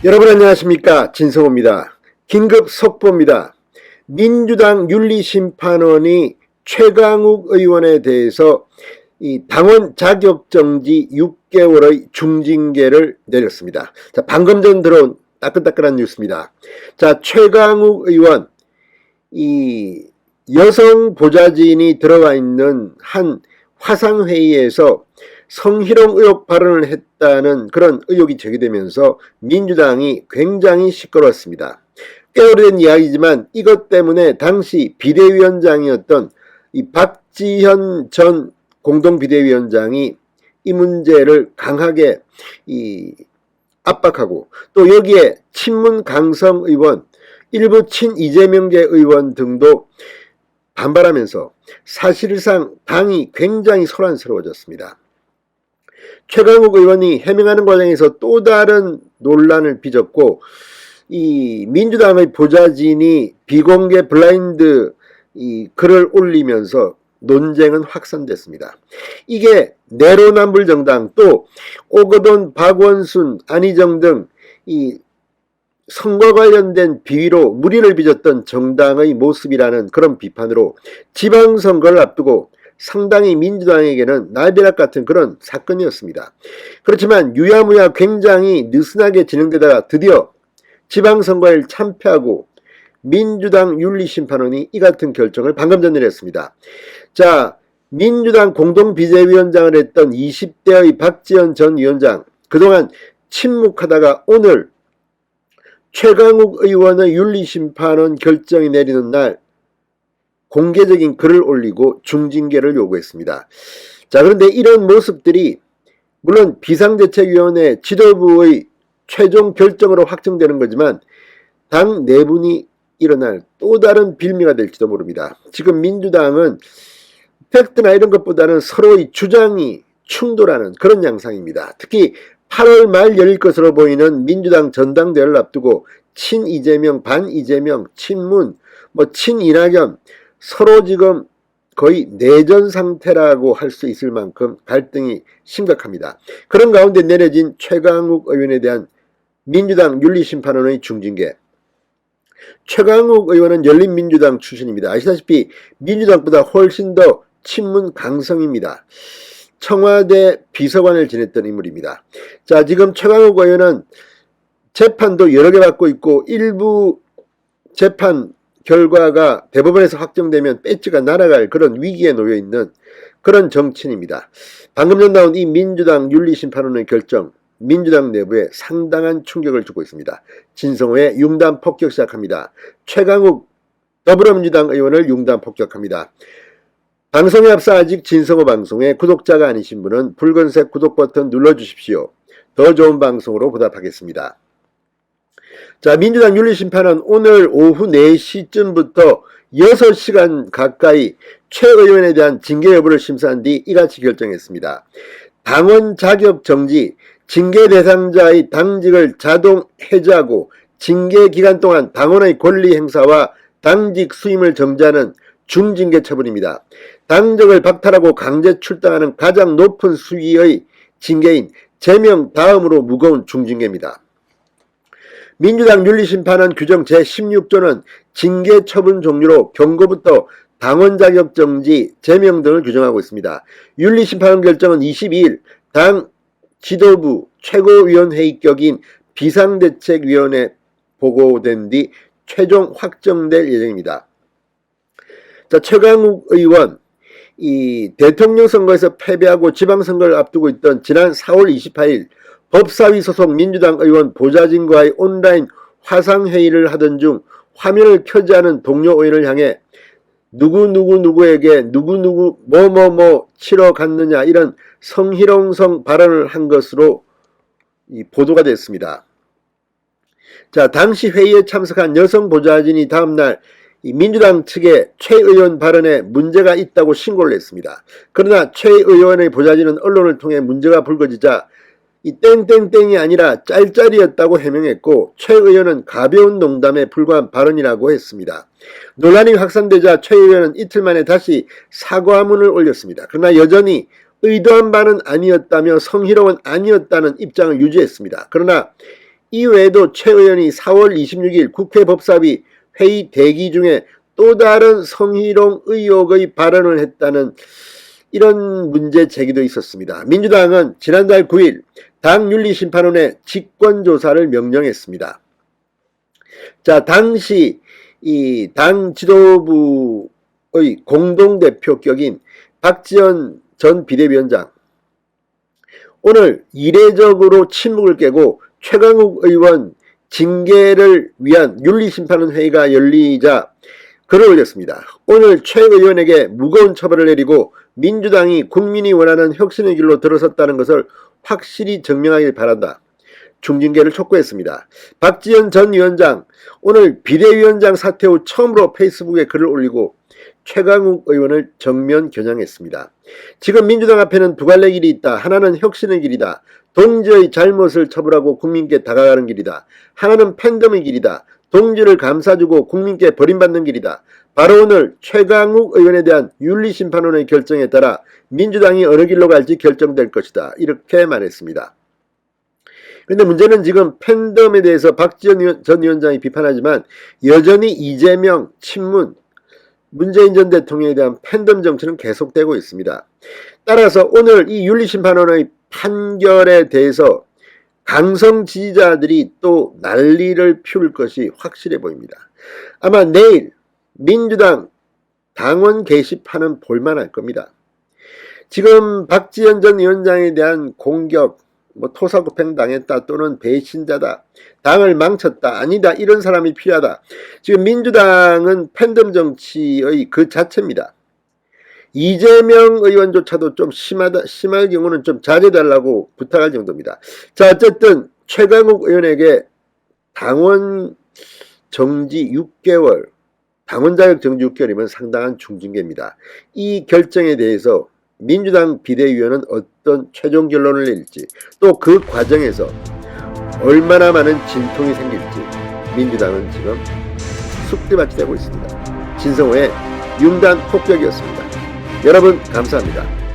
여러분 안녕하십니까, 진성호입니다. 긴급 속보입니다. 민주당 윤리심판원이 최강욱 의원에 대해서 이 당원 자격정지 6개월의 중징계를 내렸습니다. 자, 방금 전 들어온 따끈따끈한 뉴스입니다. 자, 최강욱 의원, 이 여성 보좌진이 들어가 있는 한 화상회의에서 성희롱 의혹 발언을 했다는 그런 의혹이 제기되면서 민주당이 굉장히 시끄러웠습니다. 꽤 오래된 이야기지만 이것 때문에 당시 비대위원장이었던 이 박지현 전 공동비대위원장이 이 문제를 강하게 압박하고, 또 여기에 친문 강성 의원, 일부 친 이재명계 의원 등도 반발하면서 사실상 당이 굉장히 소란스러워졌습니다. 최강욱 의원이 해명하는 과정에서 또 다른 논란을 빚었고, 이 민주당의 보좌진이 비공개 블라인드 이 글을 올리면서 논쟁은 확산됐습니다. 이게 내로남불 정당, 또 오거돈, 박원순, 안희정 등 이 선거 관련된 비위로 물의를 빚었던 정당의 모습이라는 그런 비판으로 지방선거를 앞두고 상당히 민주당에게는 날벼락 같은 그런 사건이었습니다. 그렇지만 유야무야 굉장히 느슨하게 진행되다가 드디어 지방선거에 참패하고 민주당 윤리심판원이 이 같은 결정을 방금 전 내렸습니다. 자, 민주당 공동비대위원장을 했던 20대의 박지원 전 위원장, 그동안 침묵하다가 오늘 최강욱 의원의 윤리심판원 결정이 내리는 날 공개적인 글을 올리고 중징계를 요구했습니다. 자, 그런데 이런 모습들이 물론 비상대책위원회 지도부의 최종 결정으로 확정되는 거지만 당 내분이 일어날 또 다른 빌미가 될지도 모릅니다. 지금 민주당은 팩트나 이런 것보다는 서로의 주장이 충돌하는 그런 양상입니다. 특히 8월 말 열릴 것으로 보이는 민주당 전당대회를 앞두고 친 이재명, 반 이재명, 친문, 친 이낙연 서로 지금 거의 내전 상태라고 할 수 있을 만큼 갈등이 심각합니다. 그런 가운데 내려진 최강욱 의원에 대한 민주당 윤리심판원의 중징계. 최강욱 의원은 열린민주당 출신입니다. 아시다시피 민주당보다 훨씬 더 친문 강성입니다. 청와대 비서관을 지냈던 인물입니다. 자, 지금 최강욱 의원은 재판도 여러 개 받고 있고 일부 재판 결과가 대법원에서 확정되면 배지가 날아갈 그런 위기에 놓여 있는 그런 정치인입니다. 방금 전 나온 이 민주당 윤리심판원의 결정, 민주당 내부에 상당한 충격을 주고 있습니다. 진성호의 융단 폭격 시작합니다. 최강욱 더불어민주당 의원을 융단 폭격합니다. 방송에 앞서 아직 진성호 방송에 구독자가 아니신 분은 붉은색 구독 버튼 눌러주십시오. 더 좋은 방송으로 보답하겠습니다. 자, 민주당 윤리심판은 오늘 오후 4시쯤부터 6시간 가까이 최 의원에 대한 징계 여부를 심사한 뒤 이같이 결정했습니다. 당원 자격 정지, 징계 대상자의 당직을 자동 해제하고 징계 기간 동안 당원의 권리 행사와 당직 수임을 정지하는 중징계 처분입니다. 당적을 박탈하고 강제 출당하는 가장 높은 수위의 징계인 제명 다음으로 무거운 중징계입니다. 민주당 윤리심판원 규정 제16조는 징계 처분 종류로 경고부터 당원 자격 정지, 제명 등을 규정하고 있습니다. 윤리심판원 결정은 22일 당 지도부 최고위원회의격인 비상대책위원회 보고된 뒤 최종 확정될 예정입니다. 자, 최강욱 의원, 이 대통령 선거에서 패배하고 지방선거를 앞두고 있던 지난 4월 28일 법사위 소속 민주당 의원 보좌진과의 온라인 화상회의를 하던 중 화면을 켜지 않은 동료 의원을 향해 누구에게 누구누구 뭐뭐뭐 치러 갔느냐 이런 성희롱성 발언을 한 것으로 보도가 됐습니다. 자, 당시 회의에 참석한 여성 보좌진이 다음날 민주당 측에 최 의원 발언에 문제가 있다고 신고를 했습니다. 그러나 최 의원의 보좌진은 언론을 통해 문제가 불거지자 이 땡땡땡이 아니라 짤짤이었다고 해명했고, 최 의원은 가벼운 농담에 불과한 발언이라고 했습니다. 논란이 확산되자 최 의원은 이틀 만에 다시 사과문을 올렸습니다. 그러나 여전히 의도한 바는 아니었다며 성희롱은 아니었다는 입장을 유지했습니다. 그러나 이외에도 최 의원이 4월 26일 국회 법사위 회의 대기 중에 또 다른 성희롱 의혹의 발언을 했다는 이런 문제 제기도 있었습니다. 민주당은 지난달 9일 당윤리심판원에 직권조사를 명령했습니다. 자, 당시 이 당 지도부의 공동대표격인 박지원 전 비대위원장, 오늘 이례적으로 침묵을 깨고 최강욱 의원 징계를 위한 윤리심판원 회의가 열리자 글을 올렸습니다. 오늘 최 의원에게 무거운 처벌을 내리고 민주당이 국민이 원하는 혁신의 길로 들어섰다는 것을 확실히 증명하길 바란다. 중징계를 촉구했습니다. 박지원 전 위원장, 오늘 비대위원장 사퇴 후 처음으로 페이스북에 글을 올리고 최강욱 의원을 정면 겨냥했습니다. 지금 민주당 앞에는 두 갈래 길이 있다. 하나는 혁신의 길이다. 동지의 잘못을 처벌하고 국민께 다가가는 길이다. 하나는 팬덤의 길이다. 동지를 감싸주고 국민께 버림받는 길이다. 바로 오늘 최강욱 의원에 대한 윤리심판원의 결정에 따라 민주당이 어느 길로 갈지 결정될 것이다. 이렇게 말했습니다. 그런데 문제는 지금 팬덤에 대해서 박지원 전 위원장이 비판하지만 여전히 이재명, 친문, 문재인 전 대통령에 대한 팬덤 정치는 계속되고 있습니다. 따라서 오늘 이 윤리심판원의 판결에 대해서 강성 지지자들이 또 난리를 피울 것이 확실해 보입니다. 아마 내일 민주당 당원 게시판은 볼만할 겁니다. 지금 박지원 전 위원장에 대한 공격, 토사구팽 당했다 또는 배신자다, 당을 망쳤다, 아니다, 이런 사람이 필요하다. 지금 민주당은 팬덤 정치의 그 자체입니다. 이재명 의원조차도 좀 심할 경우는 좀 자제달라고 부탁할 정도입니다. 자, 어쨌든 최강욱 의원에게 당원 정지 6개월, 당원 자격 정지 6개월이면 상당한 중징계입니다. 이 결정에 대해서 민주당 비대위원은 어떤 최종 결론을 내릴지, 또 그 과정에서 얼마나 많은 진통이 생길지 민주당은 지금 쑥대밭이 되고 있습니다. 진성호의 융단 폭격이었습니다. 여러분 감사합니다.